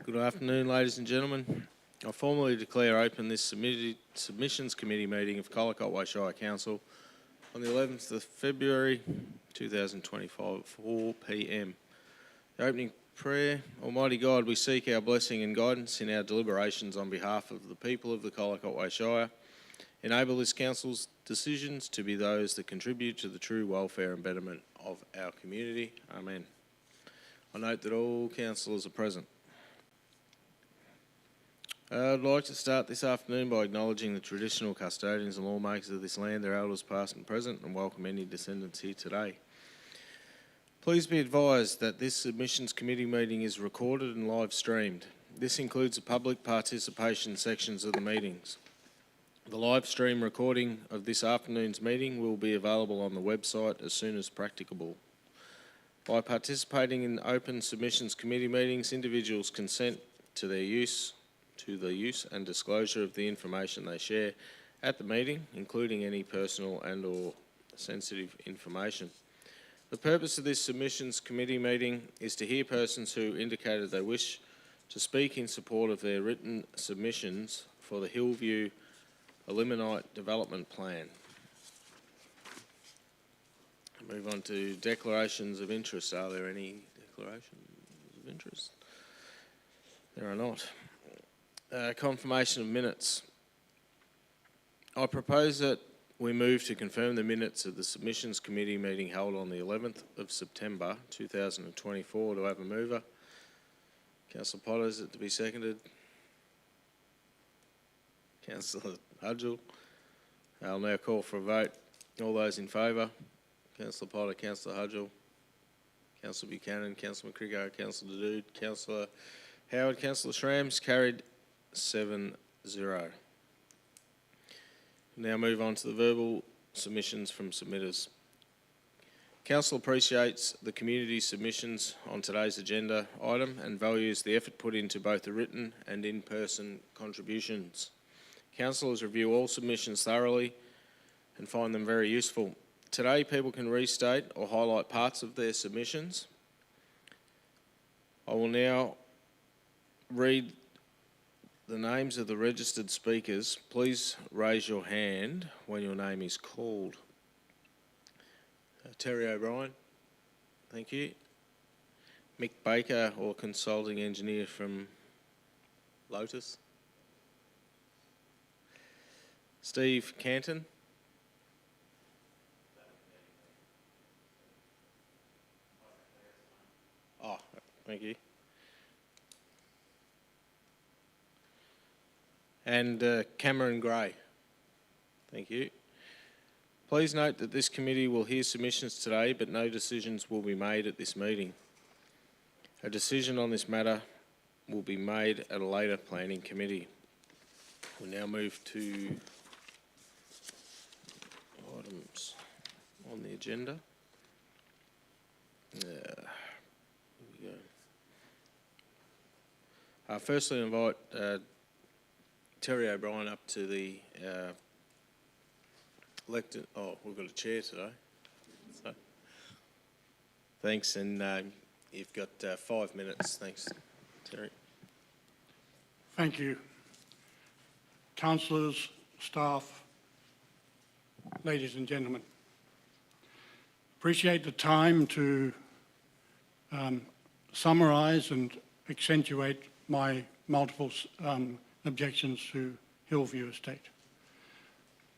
Good afternoon, ladies and gentlemen. I formally declare open this Submissions Committee meeting of Colac Otway Shire Council on the 11th of February 2025 at 4 p.m. The opening prayer. Almighty God, we seek our blessing and guidance in our deliberations on behalf of the people of the Colac Otway Shire. Enable this council's decisions to be those that contribute to the true welfare and betterment of our community. Amen. I note that all councillors are present. I'd like to start this afternoon by acknowledging the traditional custodians and lawmakers of this land, their elders past and present, and welcome any descendants here today. Please be advised that this Submissions Committee meeting is recorded and live streamed. This includes the public participation sections of the meetings. The live stream recording of this afternoon's meeting will be available on the website as soon as practicable. By participating in open Submissions Committee meetings, individuals consent to the use and disclosure of the information they share at the meeting, including any personal and/or sensitive information. The purpose of this Submissions Committee meeting is to hear persons who indicated they wish to speak in support of their written submissions for the Hillview Illuminite Development Plan. Move on to declarations of interest. Are there any declarations of interest? There are not. Confirmation of minutes. I propose that we move to confirm the minutes of the Submissions Committee meeting held on the 11th of September 2024. Do I have a mover? Councillor Potter, is it to be seconded? Councillor Hudgell. I'll now call for a vote. All those in favour? Councillor Potter, Councillor Hudgell, Councillor Buchanan, Councillor McCrigo, Councillor Dadoud, Councillor Howard, Councillor Shrams. Carried 7-0. Now move on to the verbal submissions from submitters. Council appreciates the community submissions on today's agenda item and values the effort put into both the written and in-person contributions. Councillors review all submissions thoroughly and find them very useful. Today, people can restate or highlight parts of their submissions. I will now read the names of the registered speakers. Please raise your hand when your name is called. Terry O'Brien, thank you. Mick Baker, or consulting engineer from Lotus. Steve Canton. Oh, thank you. And Cameron Gray. Thank you. Please note that this committee will hear submissions today, but no decisions will be made at this meeting. A decision on this matter will be made at a later planning committee. We'll now move to items on the agenda. Here we go. Firstly, I invite Terry O'Brien up to the elected. Oh, we've got a chair today. So, thanks, and you've got 5 minutes. Thanks, Terry. Thank you. Councillors, staff, ladies and gentlemen. Appreciate the time to summarise and accentuate my multiple objections to Hillview Estate.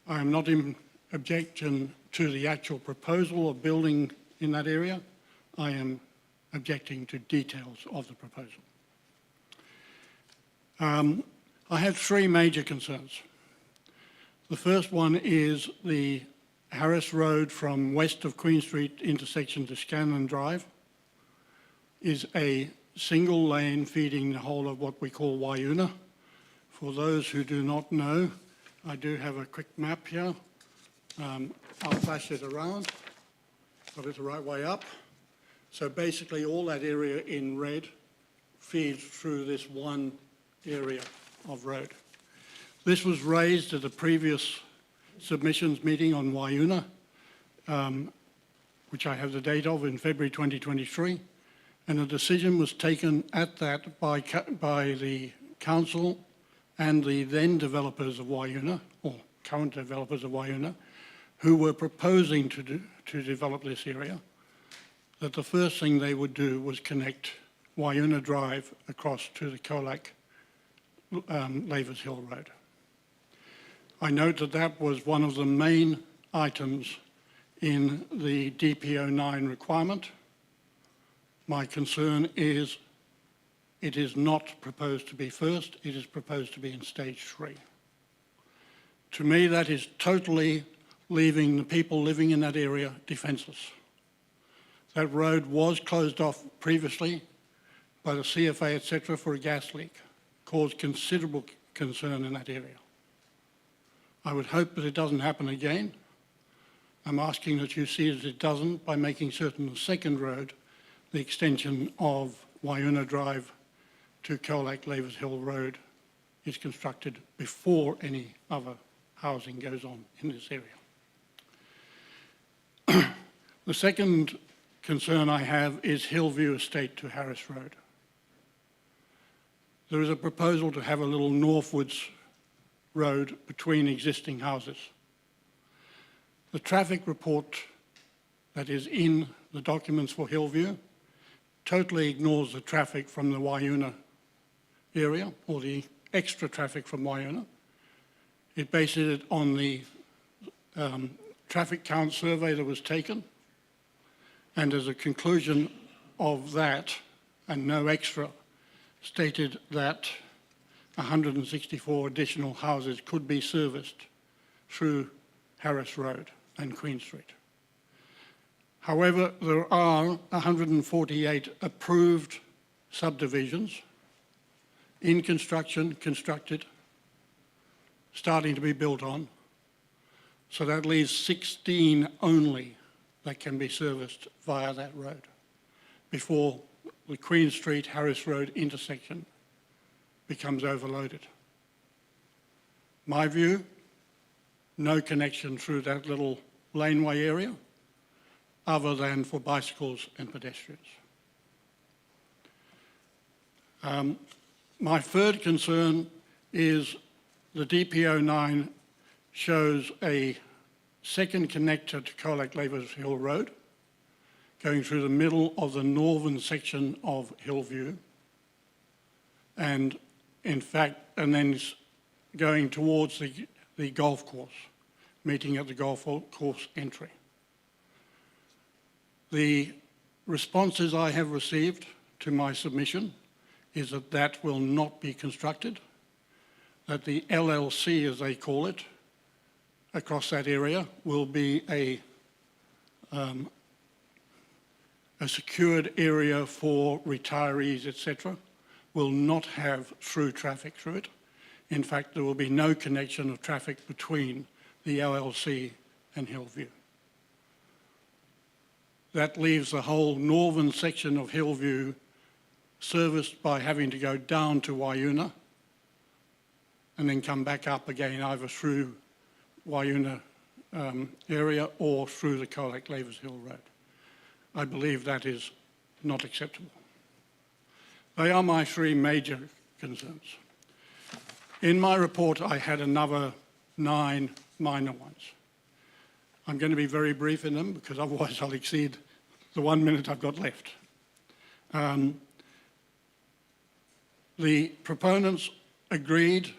I am not in objection to the actual proposal of building in that area. I am objecting to details of the proposal. I have three major concerns. The first one is the Harris Road from west of Queen Street intersection to Scanlon Drive is a single lane feeding the whole of what we call Waiuna. For those who do not know, I do have a quick map here. I'll flash it around. Got it the right way up. So basically all that area in red feeds through this one area of road. This was raised at a previous submissions meeting on Waiuna, which I have the date of in February 2023. And a decision was taken at that by the council and the then developers of Wayuna, or current developers of Wayuna, who were proposing to develop this area, that the first thing they would do was connect Wayuna Drive across to the Colac Lavers Hill Road. I note that that was one of the main items in the DP09 requirement. My concern is it is not proposed to be first, it is proposed to be in stage 3. To me, that is totally leaving the people living in that area defenceless. That road was closed off previously by the CFA, etc., for a gas leak, caused considerable concern in that area. I would hope that it doesn't happen again. I'm asking that you see that it doesn't by making certain the second road, the extension of Wayuna Drive to Colac Lavers Hill Road, is constructed before any other housing goes on in this area. The second concern I have is Hillview Estate to Harris Road. There is a proposal to have a little northwards road between existing houses. The traffic report that is in the documents for Hillview totally ignores the traffic from the Wayuna area, or the extra traffic from Wayuna. It bases it on the traffic count survey that was taken, and as a conclusion of that, and no extra, stated that 164 additional houses could be serviced through Harris Road and Queen Street. However, there are 148 approved subdivisions in construction, constructed, starting to be built on. So that leaves 16 only that can be serviced via that road before the Queen Street Harris Road intersection becomes overloaded. My view, no connection through that little laneway area other than for bicycles and pedestrians. My third concern is the DP09 shows a second connector to Colac Lavers Hill Road going through the middle of the northern section of Hillview, and in fact, and then going towards the golf course, meeting at the golf course entry. The responses I have received to my submission is that that will not be constructed, that the LLC, as they call it, across that area will be a secured area for retirees, etc., will not have through traffic through it. In fact, there will be no connection of traffic between the LLC and Hillview. That leaves the whole northern section of Hillview serviced by having to go down to Wayuna and then come back up again either through Wayuna area or through the Colac Lavers Hill Road. I believe that is not acceptable. They are my 3 major concerns. In my report, I had another 9 minor ones. I'm going to be very brief in them because otherwise I'll exceed the 1 minute I've got left. The proponents agreed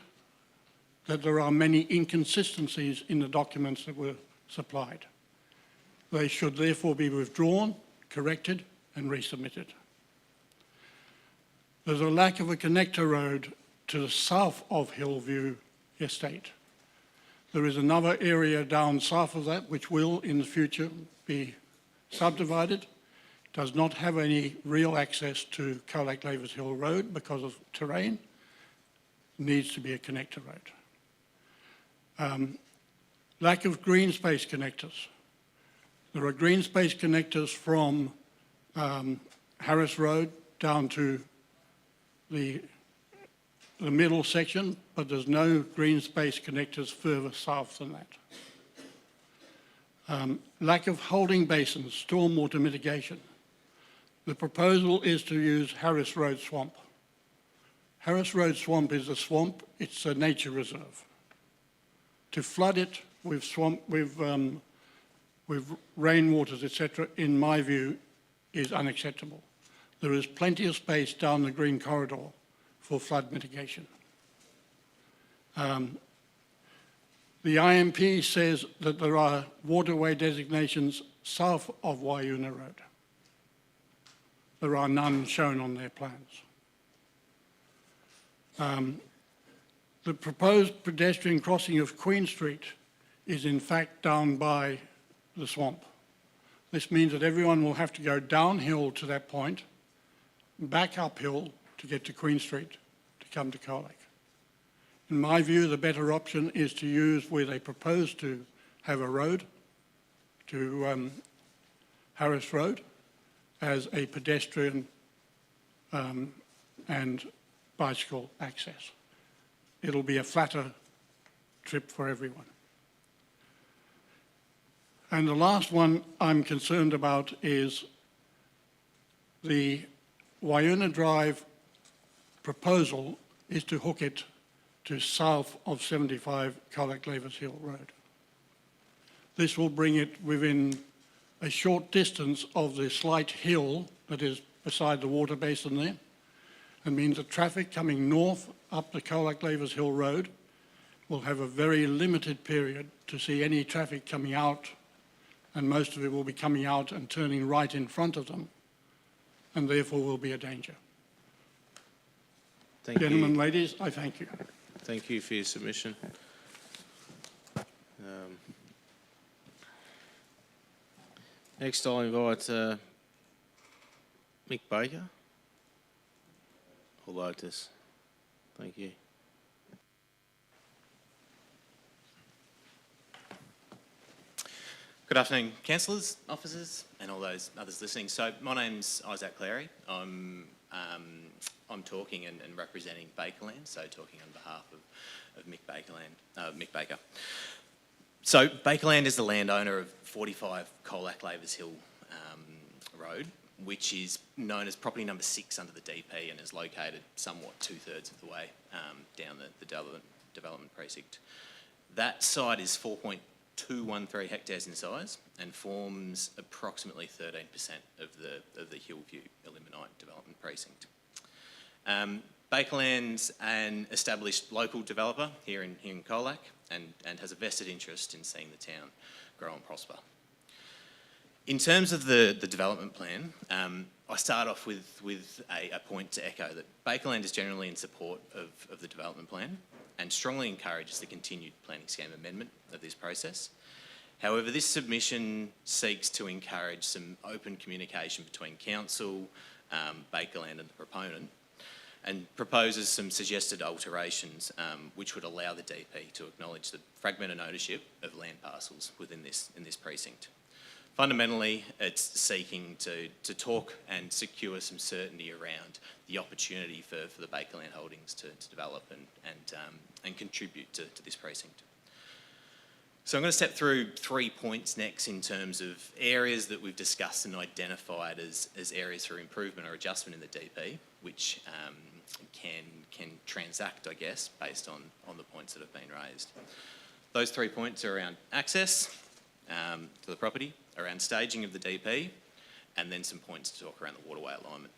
that there are many inconsistencies in the documents that were supplied. They should therefore be withdrawn, corrected, and resubmitted. There's a lack of a connector road to the south of Hillview Estate. There is another area down south of that which will in the future be subdivided. Does not have any real access to Colac Lavers Hill Road because of terrain. Needs to be a connector road. Lack of green space connectors. There are green space connectors from Harris Road down to the middle section, but there's no green space connectors further south than that. Lack of holding basins, stormwater mitigation. The proposal is to use Harris Road Swamp. Harris Road Swamp is a swamp, it's a nature reserve. To flood it with rainwaters, etc., in my view, is unacceptable. There is plenty of space down the green corridor for flood mitigation. The IMP says that there are waterway designations south of Waiuna Road. There are none shown on their plans. The proposed pedestrian crossing of Queen Street is in fact down by the swamp. This means that everyone will have to go downhill to that point, back uphill to get to Queen Street to come to Colac. In my view, the better option is to use where they propose to have a road, to Harris Road, as a pedestrian and bicycle access. It'll be a flatter trip for everyone. And the last one I'm concerned about is the Waiuna Drive proposal is to hook it to south of 75 Colac Lavers Hill Road. This will bring it within a short distance of the slight hill that is beside the water basin there, and means that traffic coming north up the Colac Lavers Hill Road will have a very limited period to see any traffic coming out, and most of it will be coming out and turning right in front of them, and therefore will be a danger. Gentlemen, ladies, I thank you. Thank you for your submission. Next, I'll invite Mick Baker. Or Lotus. Thank you. Good afternoon, councillors, officers, and all those others listening. So my name's Isaac Clary. I'm talking and representing Bakerland, so talking on behalf of Mick Baker. So Bakerland is the landowner of 45 Colac Lavers Hill Road, which is known as property number 6 under the DP and is located somewhat 2/3 of the way down the development precinct. That site is 4.213 hectares in size and forms approximately 13% of the Hillview Illuminite development precinct. Bakerland's an established local developer here in Colac and has a vested interest in seeing the town grow and prosper. In terms of the development plan, I start off with a point to echo that Bakerland is generally in support of the development plan and strongly encourages the continued planning scheme amendment of this process. However, this submission seeks to encourage some open communication between council, Bakerland and the proponent, and proposes some suggested alterations which would allow the DP to acknowledge the fragmented ownership of land parcels within this precinct. Fundamentally, it's seeking to talk and secure some certainty around the opportunity for the Bakerland holdings to develop and contribute to this precinct. So I'm going to step through 3 points next in terms of areas that we've discussed and identified as areas for improvement or adjustment in the DP, which can transact, I guess, based on the points that have been raised. Those 3 points are around access to the property, around staging of the DP, and then some points to talk around the waterway alignment.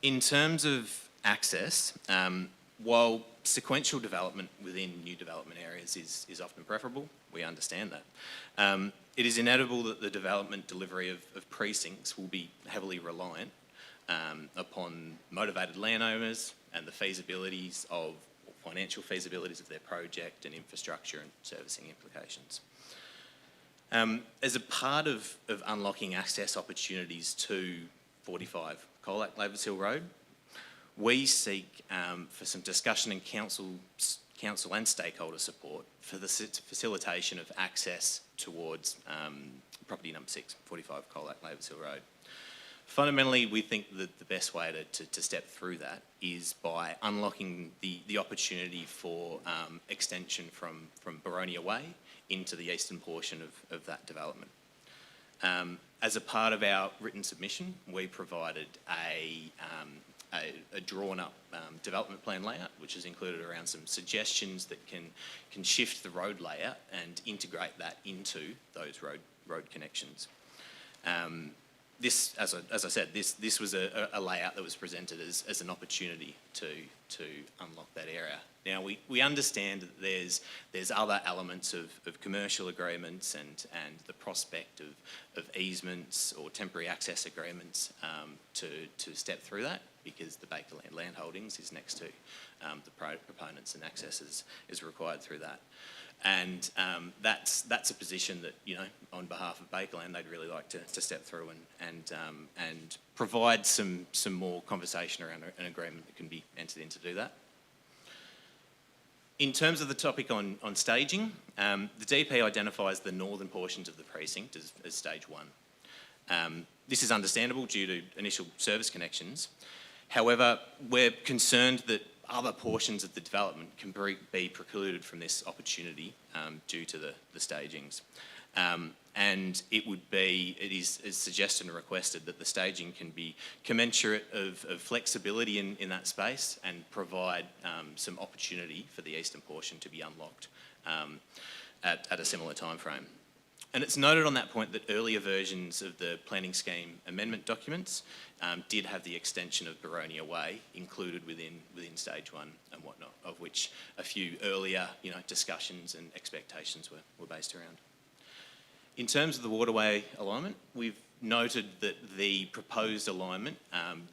In terms of access, while sequential development within new development areas is often preferable, we understand that. It is inevitable that the development delivery of precincts will be heavily reliant upon motivated landowners and the financial feasibilities of their project and infrastructure and servicing implications. As a part of unlocking access opportunities to 45 Colac Lavers Hill Road, we seek for some discussion and council and stakeholder support for the facilitation of access towards property number 6, 45 Colac Lavers Hill Road. Fundamentally, we think that the best way to step through that is by unlocking the opportunity for extension from Baronia Way into the eastern portion of that development. As a part of our written submission, we provided a drawn-up development plan layout, which has included around some suggestions that can shift the road layout and integrate that into those road connections. This, as I said, this was a layout that was presented as an opportunity to unlock that area. Now we understand that there's other elements of commercial agreements and the prospect of easements or temporary access agreements to step through that, because the Bakerland land holdings is next to the proponents, and access is required through that. And that's a position that, you know, on behalf of Bakerland, they'd really like to step through and provide some more conversation around an agreement that can be entered in to do that. In terms of the topic on staging, the DP identifies the northern portions of the precinct as stage 1. This is understandable due to initial service connections. However, we're concerned that other portions of the development can be precluded from this opportunity due to the stagings. And it is suggested and requested that the staging can be commensurate of flexibility in that space and provide some opportunity for the eastern portion to be unlocked at a similar timeframe. And it's noted on that point that earlier versions of the planning scheme amendment documents did have the extension of Baronia Way included within stage 1 and whatnot, of which a few earlier discussions and expectations were based around. In terms of the waterway alignment, we've noted that the proposed alignment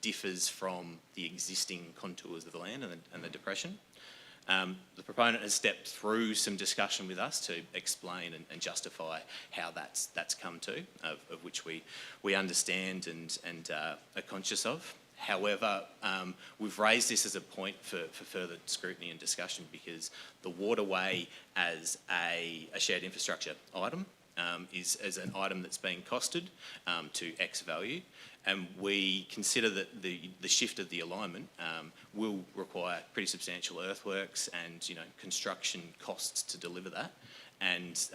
differs from the existing contours of the land and the depression. The proponent has stepped through some discussion with us to explain and justify how that's come to, of which we understand and are conscious of. However, we've raised this as a point for further scrutiny and discussion, because the waterway as a shared infrastructure item is as an item that's being costed to X value, and we consider that the shift of the alignment will require pretty substantial earthworks and construction costs to deliver that, and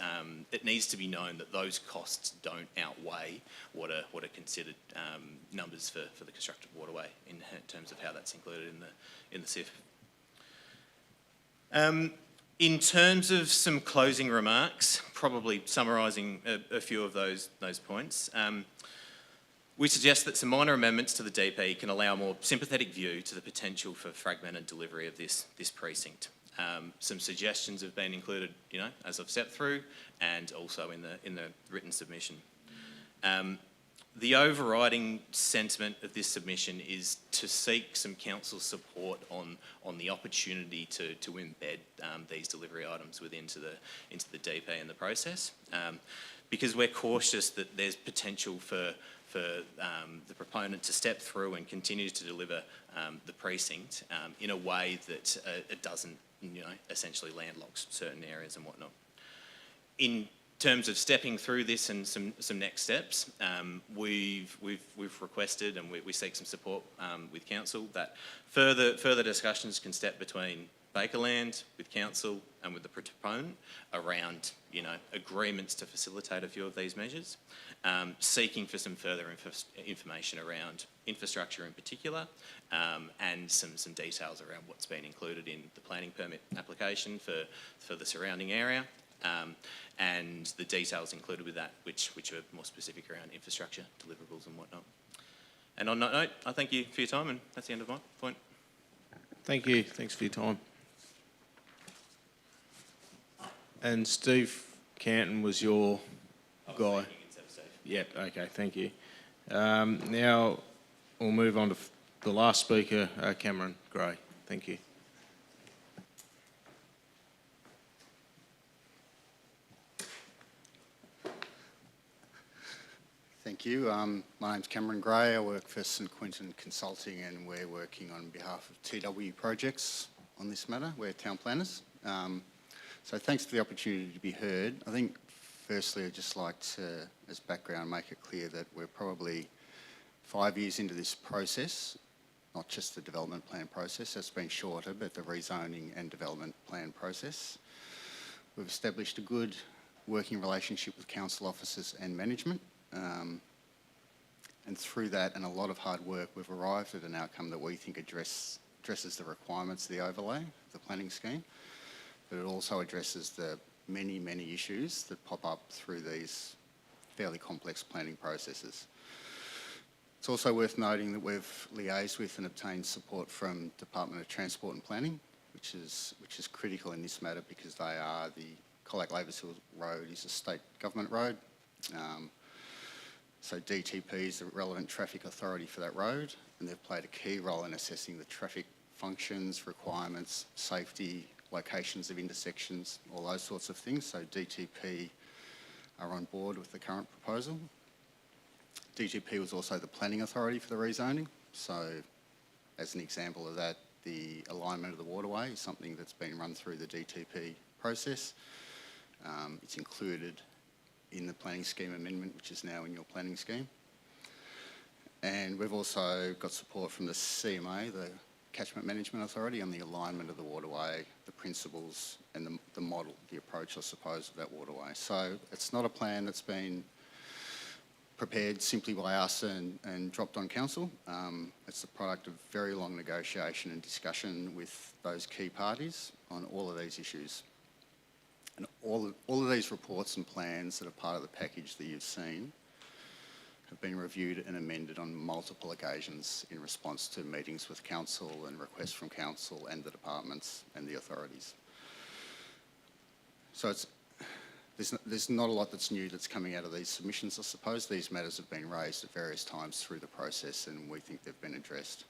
it needs to be known that those costs don't outweigh what are considered numbers for the constructed waterway in terms of how that's included in the CIF. In terms of some closing remarks, probably summarising a few of those points, we suggest that some minor amendments to the DP can allow a more sympathetic view to the potential for fragmented delivery of this precinct. Some suggestions have been included, as I've stepped through, and also in the written submission. The overriding sentiment of this submission is to seek some council support on the opportunity to embed these delivery items into the DP and the process, because we're cautious that there's potential for the proponent to step through and continue to deliver the precinct in a way that it doesn't, essentially landlocks certain areas and whatnot. In terms of stepping through this and some next steps, we've requested and we seek some support with council that further discussions can step between Bakerland, with council and with the proponent around agreements to facilitate a few of these measures, seeking for some further information around infrastructure in particular, and some details around what's been included in the planning permit application for the surrounding area, and the details included with that, which are more specific around infrastructure, deliverables and whatnot. And on that note, I thank you for your time, and that's the end of my point. Thank you. Thanks for your time. And Steve Canton was your guy? Yep, okay, thank you. Now we'll move on to the last speaker, Cameron Gray. Thank you. Thank you. My name's Cameron Gray. I work for St Quintin Consulting, and we're working on behalf of TW Projects on this matter. We're town planners. So thanks for the opportunity to be heard. I think firstly I'd just like to, as background, make it clear that we're probably 5 years into this process, not just the development plan process, that's been shorter, but the rezoning and development plan process. We've established a good working relationship with council officers and management. And through that and a lot of hard work, we've arrived at an outcome that we think addresses the requirements of the overlay, the planning scheme, but it also addresses the many, many issues that pop up through these fairly complex planning processes. It's also worth noting that we've liaised with and obtained support from Department of Transport and Planning, which is critical in this matter because they are the Colac Otway Road is a state government road. So DTP is the relevant traffic authority for that road, and they've played a key role in assessing the traffic functions, requirements, safety, locations of intersections, all those sorts of things. So DTP are on board with the current proposal. DTP was also the planning authority for the rezoning. So as an example of that, the alignment of the waterway is something that's been run through the DTP process. It's included in the planning scheme amendment, which is now in your planning scheme. And we've also got support from the CMA, the Catchment Management Authority, on the alignment of the waterway, the principles and the model, the approach, I suppose, of that waterway. So it's not a plan that's been prepared simply by us and dropped on council. It's the product of very long negotiation and discussion with those key parties on all of these issues. And all of these reports and plans that are part of the package that you've seen have been reviewed and amended on multiple occasions in response to meetings with council and requests from council and the departments and the authorities. So there's not a lot that's new that's coming out of these submissions, I suppose. These matters have been raised at various times through the process and we think they've been addressed.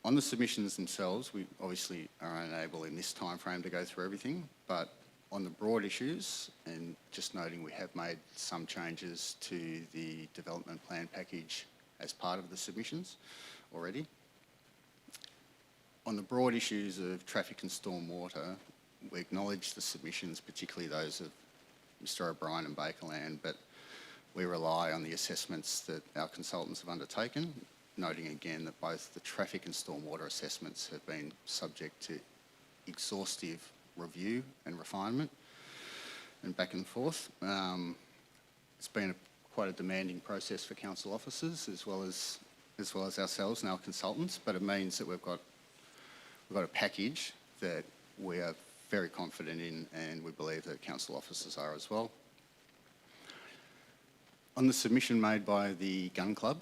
On the submissions themselves, we obviously are unable in this time frame to go through everything, but on the broad issues, and just noting we have made some changes to the development plan package as part of the submissions already. On the broad issues of traffic and stormwater, we acknowledge the submissions, particularly those of Mr O'Brien and Bakerland, but we rely on the assessments that our consultants have undertaken, noting again that both the traffic and stormwater assessments have been subject to exhaustive review and refinement and back and forth. It's been quite a demanding process for council officers as well as ourselves and our consultants, but it means that we've got a package that we are very confident in and we believe that council officers are as well. On the submission made by the gun club,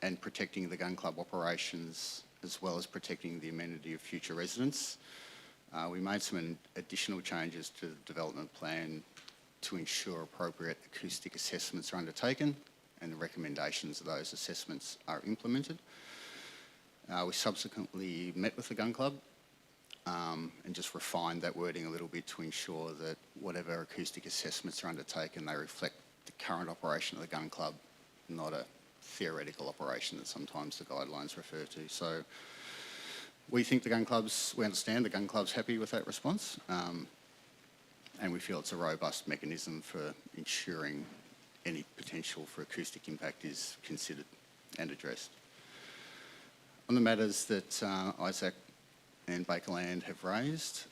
and protecting the gun club operations as well as protecting the amenity of future residents. We made some additional changes to the development plan to ensure appropriate acoustic assessments are undertaken and the recommendations of those assessments are implemented. We subsequently met with the gun club and just refined that wording a little bit to ensure that whatever acoustic assessments are undertaken, they reflect the current operation of the gun club, not a theoretical operation that sometimes the guidelines refer to. So we think we understand the gun club's happy with that response, and we feel it's a robust mechanism for ensuring any potential for acoustic impact is considered and addressed. On the matters that Isaac and Bakerland have raised,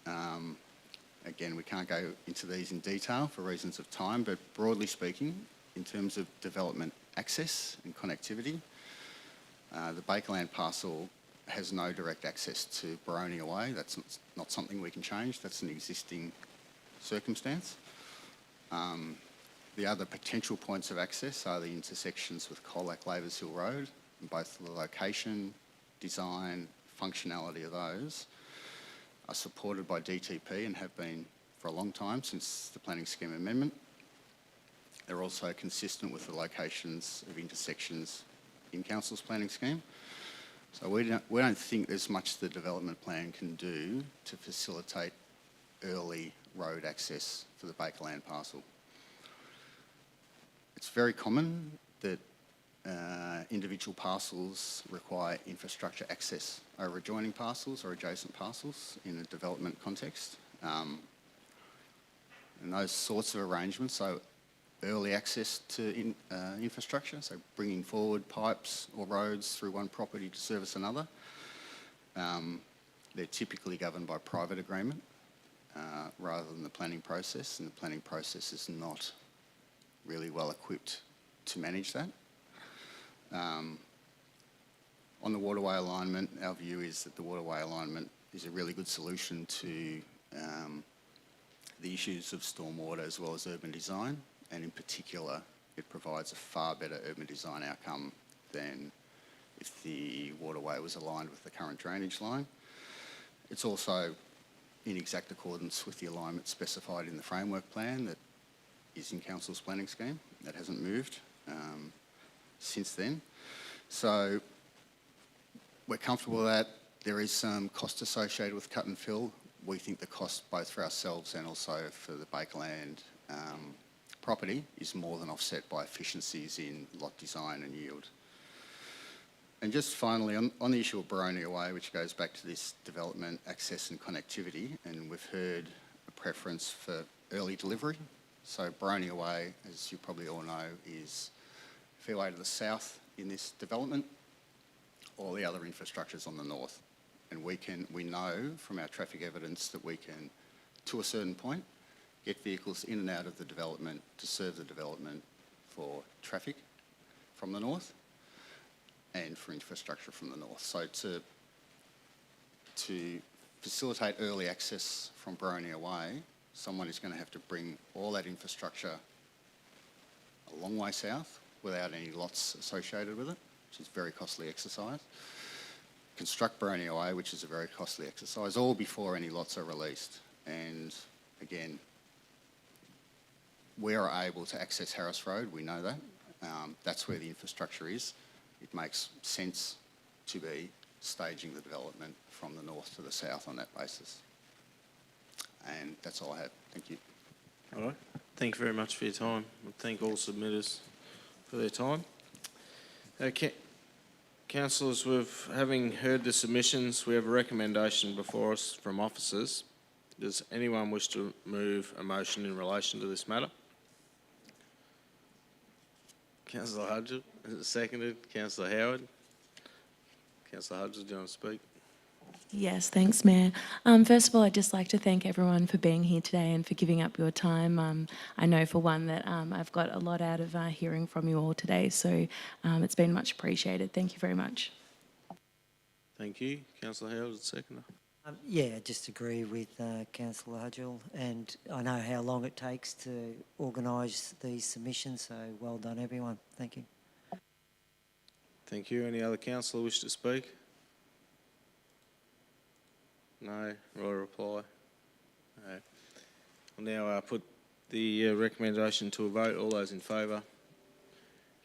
again, we can't go into these in detail for reasons of time, but broadly speaking, in terms of development access and connectivity, the Bakerland parcel has no direct access to Boronia Way. That's not something we can change. That's an existing circumstance. The other potential points of access are the intersections with Colac Lavers Hill Road, and both the location, design, functionality of those are supported by DTP and have been for a long time since the planning scheme amendment. They're also consistent with the locations of intersections in council's planning scheme. So we don't think there's much the development plan can do to facilitate early road access for the Bakerland parcel. It's very common that individual parcels require infrastructure access over adjoining parcels or adjacent parcels in a development context. And those sorts of arrangements, so early access to infrastructure, so bringing forward pipes or roads through one property to service another, they're typically governed by private agreement. rather than the planning process, and the planning process is not really well equipped to manage that. On the waterway alignment, our view is that the waterway alignment is a really good solution to the issues of stormwater as well as urban design, and in particular it provides a far better urban design outcome than if the waterway was aligned with the current drainage line. It's also in exact accordance with the alignment specified in the framework plan that is in Council's planning scheme. That hasn't moved since then. So we're comfortable with that. There is some cost associated with cut and fill. We think the cost both for ourselves and also for the Bakerland property is more than offset by efficiencies in lot design and yield. And just finally, on the issue of Boronia Way, which goes back to this development, access and connectivity, and we've heard a preference for early delivery. So Boronia Way, as you probably all know, is a fair way to the south in this development. All the other infrastructure's on the north. And we know from our traffic evidence that we can, to a certain point, get vehicles in and out of the development to serve the development for traffic from the north and for infrastructure from the north. So to facilitate early access from Boronia Way, someone is going to have to bring all that infrastructure a long way south without any lots associated with it, which is a very costly exercise. Construct Boronia Way, which is a very costly exercise, all before any lots are released. And again, we are able to access Harris Road, we know that. That's where the infrastructure is. It makes sense to be staging the development from the north to the south on that basis. And that's all I have. Thank you. All right. Thank you very much for your time. I thank all submitters for their time. Councillors, having heard the submissions, we have a recommendation before us from officers. Does anyone wish to move a motion in relation to this matter? Councillor Hudgell, is it seconded? Councillor Howard? Councillor Hudgell, do you want to speak? Yes, thanks, Mayor. First of all, I'd just like to thank everyone for being here today and for giving up your time. I know for one that I've got a lot out of hearing from you all today, so it's been much appreciated. Thank you very much. Thank you. Councillor Howard, seconder. Yeah, I just agree with Councillor Hudgell, and I know how long it takes to organise these submissions, so well done everyone. Thank you. Thank you. Any other councillor wish to speak? No? Royal reply? No. I'll now put the recommendation to a vote. All those in favour?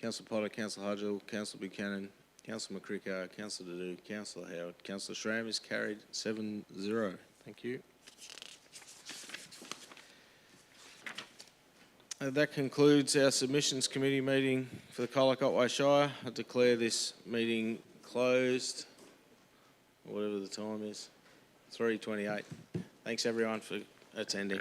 Councillor Potter, Councillor Hudgell, Councillor Buchanan, Councillor McCricker, Councillor Dadu, Councillor Howard, Councillor Schramm is carried 7-0. Thank you. That concludes our submissions committee meeting for the Colac Otway Shire. I declare this meeting closed, whatever the time is, 3:28. Thanks everyone for attending.